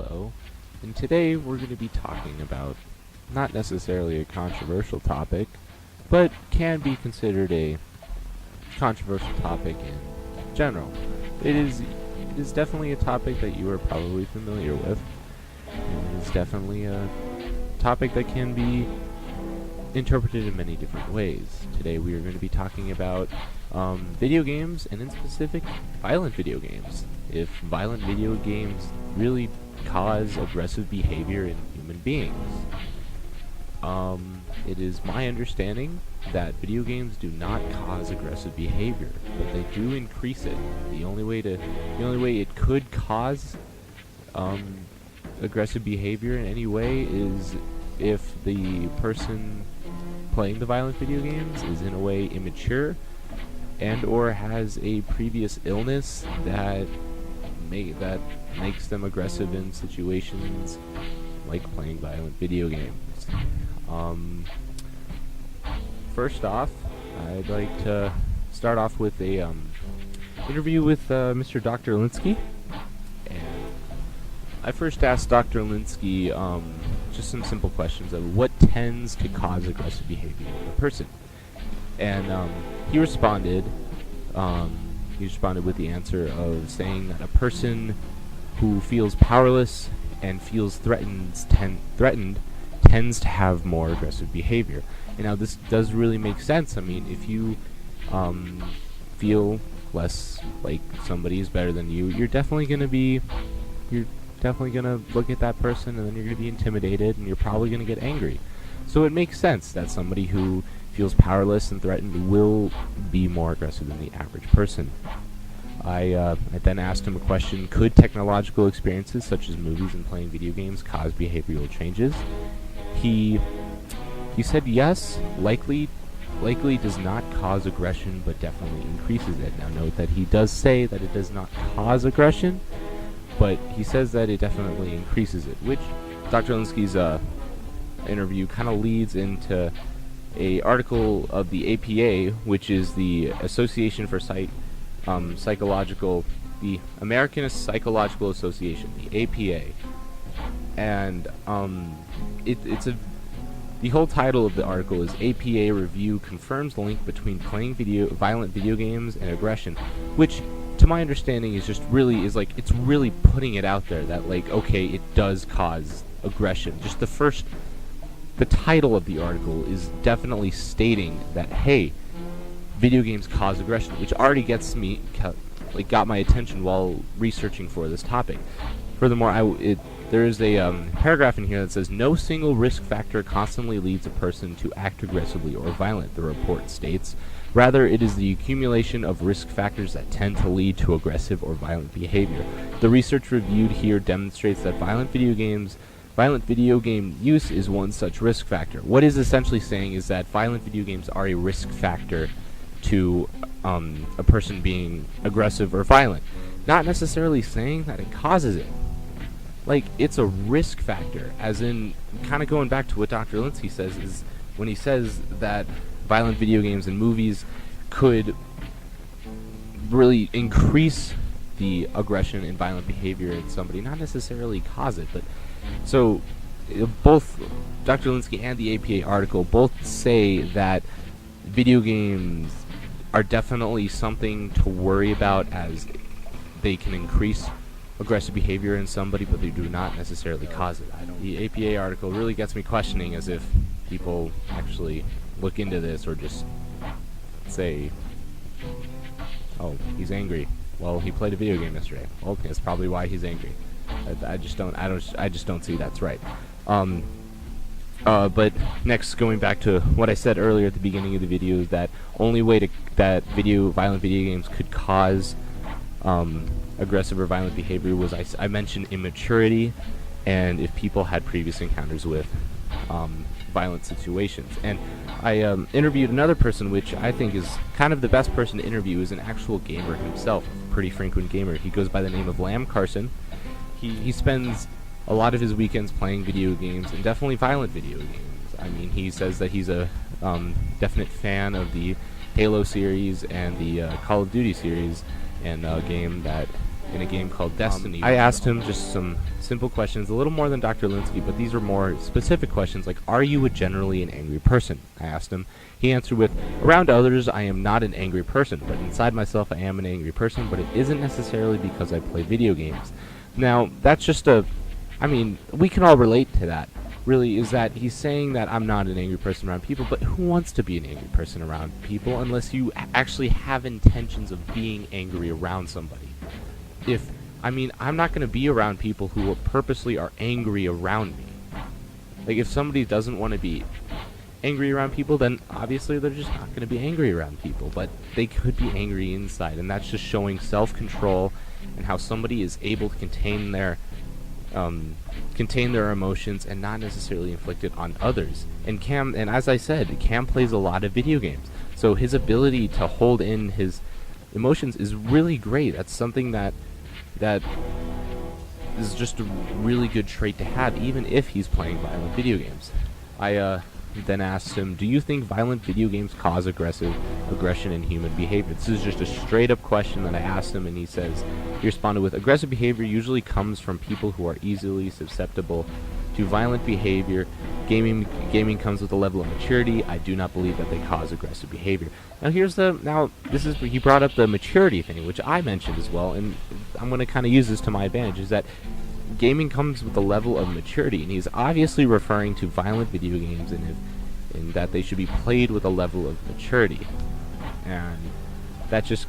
Hello, and today we're going to be talking about not necessarily a controversial topic, but can be considered a controversial topic in general. It is definitely a topic that you are probably familiar with, and it is definitely a topic that can be interpreted in many different ways. Today we are going to be talking about video games, and in specific, violent video games. If violent video games really cause aggressive behavior in human beings. It is my understanding that video games do not cause aggressive behavior, but they do increase it. The only way it could cause aggressive behavior in any way is if the person playing the violent video games is in a way immature and or has a previous illness that makes them aggressive in situations like playing violent video games. First off, I'd like to start off with a interview with Mr. Dr. Linskey. And I first asked Dr. Linskey just some simple questions of what tends to cause aggressive behavior in a person. And he responded with the answer of saying that a person who feels powerless and feels threatened tends to have more aggressive behavior. And now this does really make sense. I mean, if you feel less like somebody is better than you, you're definitely gonna look at that person, and then you're gonna be intimidated, and you're probably gonna get angry. So it makes sense that somebody who feels powerless and threatened will be more aggressive than the average person. I then asked him a question: could technological experiences such as movies and playing video games cause behavioral changes? He said yes, likely does not cause aggression, but definitely increases it. Now note that he does say that it does not cause aggression, but he says that it definitely increases it, which Dr. Linskey's interview kind of leads into a article of the APA, which is the Association for the American Psychological Association, the APA. And the whole title of the article is APA Review Confirms the Link Between Playing Violent Video Games and Aggression, which to my understanding it's really putting it out there that, like, okay, it does cause aggression. Just the title of the article is definitely stating that, hey, video games cause aggression, which already got my attention while researching for this topic. Furthermore, there is a paragraph in here that says, no single risk factor constantly leads a person to act aggressively or violent, the report states. Rather, it is the accumulation of risk factors that tend to lead to aggressive or violent behavior. The research reviewed here demonstrates that violent video game use is one such risk factor. What is essentially saying is that violent video games are a risk factor to a person being aggressive or violent. Not necessarily saying that it causes it. Like, it's a risk factor, as in, kind of going back to what Dr. Linskey says, is when he says that violent video games and movies could really increase the aggression and violent behavior in somebody, not necessarily cause it, but so both Dr. Linskey and the APA article both say that video games are definitely something to worry about, as they can increase aggressive behavior in somebody, but they do not necessarily cause it. The APA article really gets me questioning, as if people actually look into this or just say, oh, he's angry. Well, he played a video game yesterday. Well, that's probably why he's angry. I just don't see that's right. But next, going back to what I said earlier at the beginning of the video, is that only way that violent video games could cause aggressive or violent behavior was, I mentioned immaturity, and if people had previous encounters with violent situations. And I interviewed another person, which I think is kind of the best person to interview, is an actual gamer himself, a pretty frequent gamer. He goes by the name of Lam Carson. He spends a lot of his weekends playing video games, and definitely violent video games. I mean, he says that he's a definite fan of the Halo series and the Call of Duty series, and a game that in a game called Destiny. I asked him just some simple questions, a little more than Dr. Linskey, but these are more specific questions, like, are you generally an angry person? I asked him. He answered with, around others, I am not an angry person, but inside myself, I am an angry person, but it isn't necessarily because I play video games. Now, that's just we can all relate to that. Really, is that he's saying that I'm not an angry person around people, but who wants to be an angry person around people unless you actually have intentions of being angry around somebody? I'm not going to be around people who purposely are angry around me. Like, if somebody doesn't want to be angry around people, then obviously they're just not going to be angry around people, but they could be angry inside, and that's just showing self-control and how somebody is able to contain their emotions and not necessarily inflict it on others. And as I said, Cam plays a lot of video games, so his ability to hold in his emotions is really great. That's something that is just a really good trait to have, even if he's playing violent video games. I then asked him, do you think violent video games cause aggression in human behavior? This is just a straight up question that I asked him, and he responded with, aggressive behavior usually comes from people who are easily susceptible to violent behavior. Gaming comes with a level of maturity. I do not believe that they cause aggressive behavior. He brought up the maturity thing, which I mentioned as well, and I'm going to kind of use this to my advantage, is that gaming comes with a level of maturity, and he's obviously referring to violent video games and that they should be played with a level of maturity. And that just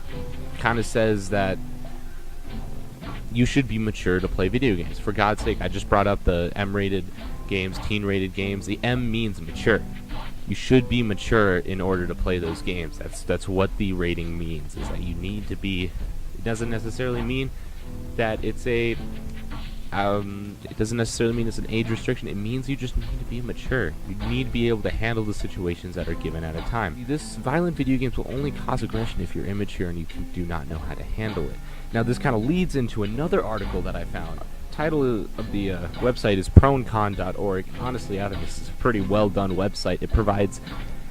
kind of says that you should be mature to play video games. For God's sake, I just brought up the M-rated games, teen-rated games. The M means mature. You should be mature in order to play those games. That's what the rating means, is that you need to be. It doesn't necessarily mean that it's a it doesn't necessarily mean it's an age restriction. It means you just need to be mature. You need to be able to handle the situations that are given at a time. This violent video games will only cause aggression if you're immature and you do not know how to handle it. Now, this kind of leads into another article that I found. The title of the website is proandcon.org. Honestly, I think this is a pretty well done website. It provides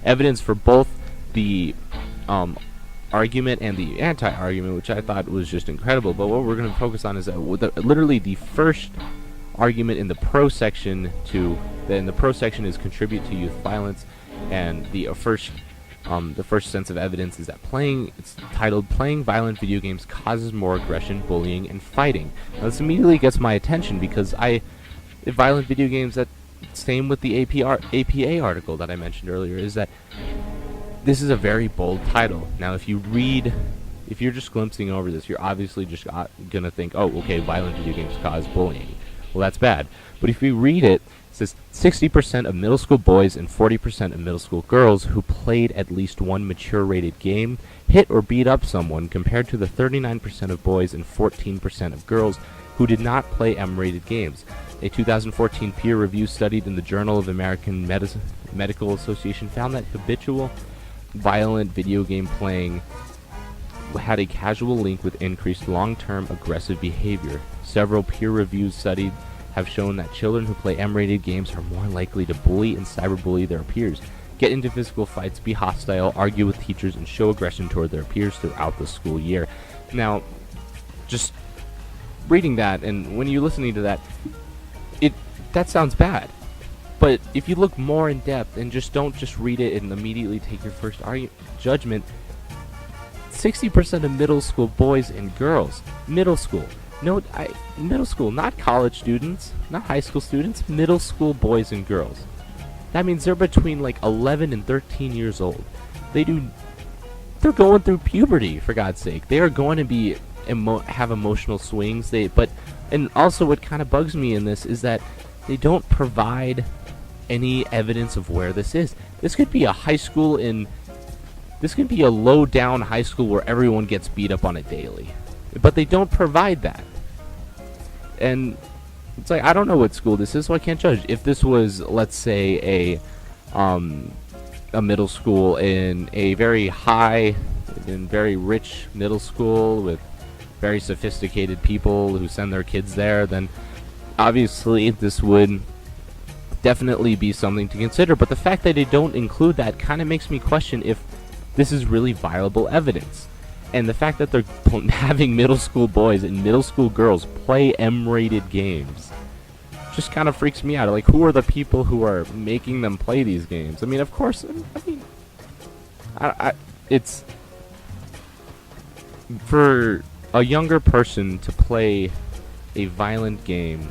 evidence for both the argument and the anti-argument, which I thought was just incredible. But what we're going to focus on is literally the first argument in the pro section is contribute to youth violence, and the first sense of evidence is that it's titled playing violent video games causes more aggression, bullying, and fighting. Now, this immediately gets my attention because violent video games, that same with the APA article that I mentioned earlier, is that this is a very bold title. Now, if you're just glimpsing over this, you're obviously just going to think, oh, okay, violent video games cause bullying. Well, that's bad. But if you read it, it says 60% of middle school boys and 40% of middle school girls who played at least one mature-rated game hit or beat up someone, compared to the 39% of boys and 14% of girls who did not play M-rated games. A 2014 peer review study in the Journal of American Medical Association found that habitual violent video game playing had a causal link with increased long-term aggressive behavior. Several peer-reviewed studies have shown that children who play M-rated games are more likely to bully and cyberbully their peers, get into physical fights, be hostile, argue with teachers, and show aggression toward their peers throughout the school year. Now, just reading that, and when you're listening to that, that sounds bad. But if you look more in depth and don't just read it and immediately take your first judgment, 60% of middle school boys and girls, middle school, not college students, not high school students, middle school boys and girls. That means they're between like 11 and 13 years old. They're going through puberty, for God's sake. They are going to be have emotional swings. And also what kind of bugs me in this is that they don't provide any evidence of where this is. This could be a low down high school where everyone gets beat up on it daily, but they don't provide that. And it's like, I don't know what school this is, so I can't judge. If this was, let's say, a middle school in a very high and very rich middle school with very sophisticated people who send their kids there, then obviously this would definitely be something to consider. But the fact that they don't include that kind of makes me question if this is really viable evidence. And the fact that they're having middle school boys and middle school girls play M-rated games just kind of freaks me out. Like, who are the people who are making them play these games? I mean, of course, it's for a younger person to play a violent game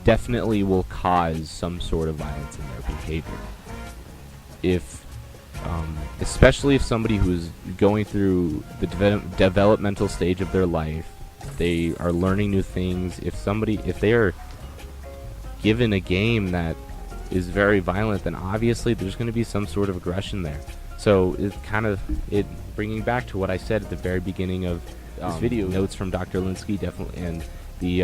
definitely will cause some sort of violence in their behavior. Especially if somebody who's going through the developmental stage of their life, they are learning new things. If they are given a game that is very violent, then obviously there's going to be some sort of aggression there. So it bringing back to what I said at the very beginning of this video, notes from Dr. Linskey definitely, and the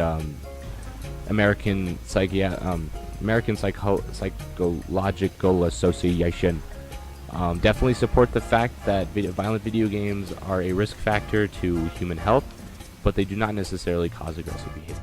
American Psychological Association definitely support the fact that violent video games are a risk factor to human health, but they do not necessarily cause aggressive behavior.